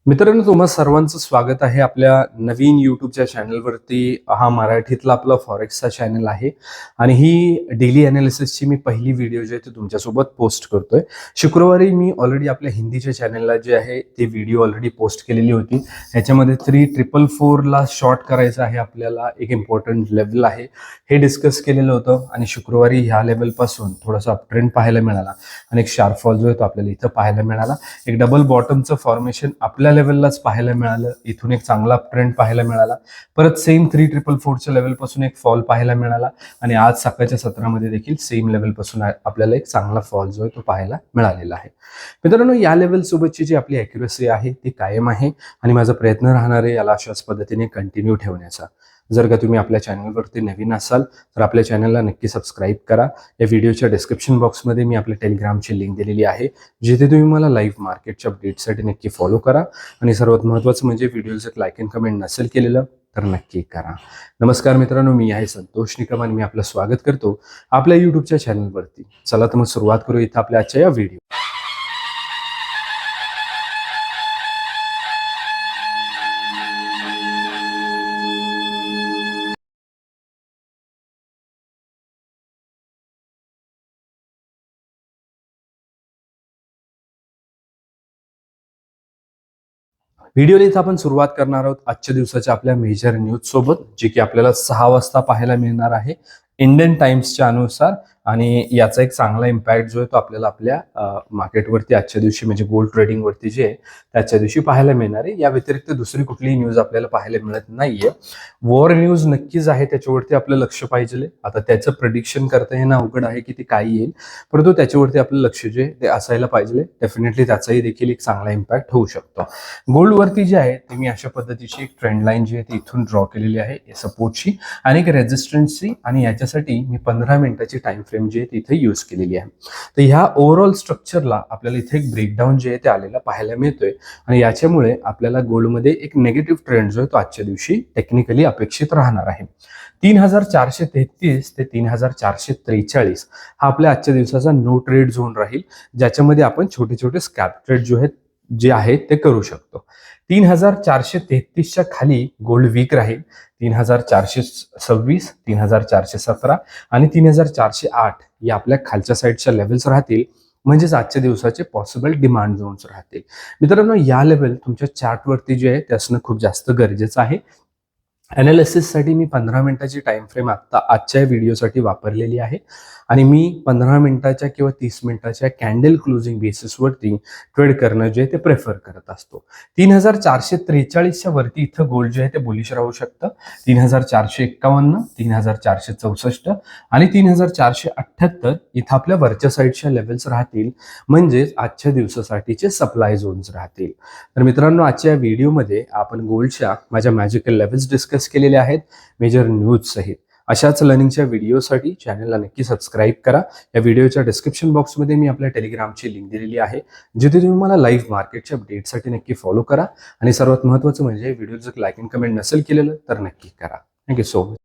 मित्रांनो, तुम्हा सर्वांचं स्वागत आहे आपल्या नवीन यूट्यूबच्या चॅनलवरती. हा मराठीतला आपला फॉरेक्सचा चॅनल आहे आणि ही डेली अनालिसिसची मी पहिली व्हिडिओ जे आहे ते तुमच्यासोबत पोस्ट करतोय. शुक्रवारी मी ऑलरेडी आपल्या हिंदीच्या चॅनलला जे आहे ते व्हिडिओ ऑलरेडी पोस्ट केलेली होती. ह्याच्यामध्ये 3444ला शॉर्ट करायचं आहे आपल्याला, एक इम्पॉर्टंट लेवल आहे हे डिस्कस केलेलं होतं आणि शुक्रवारी ह्या लेवलपासून थोडासा अपट्रेंड पाहायला मिळाला आणि एक शार्प फॉल जो आहे तो आपल्याला इथं पाहायला मिळाला. एक डबल बॉटमचं फॉर्मेशन आपल्या लेवललाच पाहायला मिळालं. इथून एक चांगला ट्रेंड पाहायला मिळाला. परत सेम 3444च्या लेवलपासून एक फॉल पाहायला मिळाला आणि आज सकाळच्या सत्रामध्ये देखील सेम लेवलपासून आपल्याला एक चांगला फॉल जो आहे तो पाहायला मिळालेला आहे. मित्रांनो, या लेवल सोबतची जी आपली ॲक्युरसी आहे ती कायम आहे आणि माझा प्रयत्न राहणार आहे याला अशाच पद्धतीने कंटिन्यू ठेवण्याचा. जर का तुम्ही आपल्या चॅनलवरती नवीन असाल तर आपल्या चॅनलला नक्की सबस्क्राईब करा. या व्हिडिओच्या डिस्क्रिप्शन बॉक्समध्ये मी आपल्या टेलिग्रामची लिंक दिलेली आहे, जिथे तुम्ही मला लाईव्ह मार्केटच्या अपडेटसाठी नक्की फॉलो करा आणि सर्वात महत्त्वाचं म्हणजे व्हिडिओचं लाईक अँड कमेंट नसेल केलेलं तर नक्की करा. नमस्कार मित्रांनो, मी आहे संतोष निकम आणि मी आपलं स्वागत करतो आपल्या यूट्यूबच्या चॅनलवरती. चला तर मग सुरुवात करू इथं आपल्या आजच्या या व्हिडिओ. व्हिडिओला इथं आपण सुरुवात करणार आहोत आजच्या दिवसाच्या आपल्या मेजर न्यूज सोबत, जे की आपल्याला 6 वाजता पाहायला मिळणार आहे इंडियन टाइम्सच्या अनुसार. आणि याचा एक चांगला इम्पॅक्ट जो आहे तो आपल्याला आपल्या मार्केटवरती आजच्या दिवशी म्हणजे गोल्ड ट्रेडिंगवरती जे आहे त्याच्या दिवशी पाहायला मिळणार आहे. या व्यतिरिक्त दुसरी कुठलीही न्यूज आपल्याला पाहायला मिळत नाहीये. वॉर न्यूज नक्कीच आहे, त्याच्यावरती आपलं लक्ष पाहिजे. आता त्याचं प्रेडिक्शन करता येणं अवघड आहे की ते काय येईल, परंतु त्याच्यावरती आपलं लक्ष जे ते असायला पाहिजे. डेफिनेटली त्याचाही देखील एक चांगला इम्पॅक्ट होऊ शकतो. गोल्डवरती जे आहे ते मी अशा पद्धतीची एक ट्रेंड लाईन जी आहे ती इथून ड्रॉ केलेली आहे सपोर्टची आणि एक रेजिस्टन्सची, आणि याच्यासाठी मी 15 मिनिटाची टाइम फ्रेम जी आहे ती इथे यूज केलेली आहे. तर ह्या ओव्हरऑल स्ट्रक्चरला आपल्याला इथे एक ब्रेकडाऊन जे आहे ते आलेला पाहायला मिळतोय आणि याच्यामुळे आपल्याला गोल्डमध्ये एक निगेटिव्ह ट्रेंड जो आहे तो आजच्या दिवशी टेक्निकली अपेक्षित राहणार आहे. 3433 ते 3443 हा आपल्या आजच्या दिवसाचा नो ट्रेड झोन राहील, ज्याच्यामध्ये आपण छोटे छोटे स्कॅल्प ट्रेड जे आहेत ते करू शकतो. 3433च्या खाली गोल्ड वीक राहील. 3426, 3417 आणि 3408 या आपल्या खालच्या साईडच्या लेवल्स राहतील, म्हणजेच आजच्या दिवसाचे पॉसिबल डिमांड झोन्स राहतील. मित्रांनो, या लेवल तुमच्या चार्टवरती जे आहे ते असणं खूप जास्त गरजेचं आहे. अनालिसिससाठी मी 15 मिनिटाची टाइम फ्रेम आजच्या व्हिडिओसाठी वापरलेली आहे आणि मी 15 मिनिटाच्या किंवा 30 मिनिटाच्या कॅन्डल क्लोजिंग बेसिसवरती ट्रेड करणं जे ते प्रेफर करत असतो. 3443च्या वरती इथं गोल्ड जे आहे ते बुलिश राहू शकतं. 3451, 3464 आणि 3478 इथं आपल्या वरच्या साईडच्या लेवल्स राहतील, म्हणजेच आजच्या दिवसासाठीचे सप्लाय झोन्स राहतील. तर मित्रांनो, आजच्या व्हिडिओमध्ये आपण गोल्डच्या माझ्या मॅजिकल लेवल्स डिस्कस केलेले आहेत मेजर न्यूज सहित. अशाच लर्निंगच्या व्हिडिओसाठी चॅनलला नक्की सबस्क्राईब करा. या व्हिडिओच्या डिस्क्रिप्शन बॉक्समध्ये मी आपल्या टेलिग्रामची लिंक दिलेली आहे, जिथे तुम्ही मला लाईव्ह मार्केटच्या अपडेटसाठी नक्की फॉलो करा आणि सर्वात महत्त्वाचं म्हणजे व्हिडिओ जर लाईक अँड कमेंट नसेल केलेलं तर नक्की करा. Thank you so much.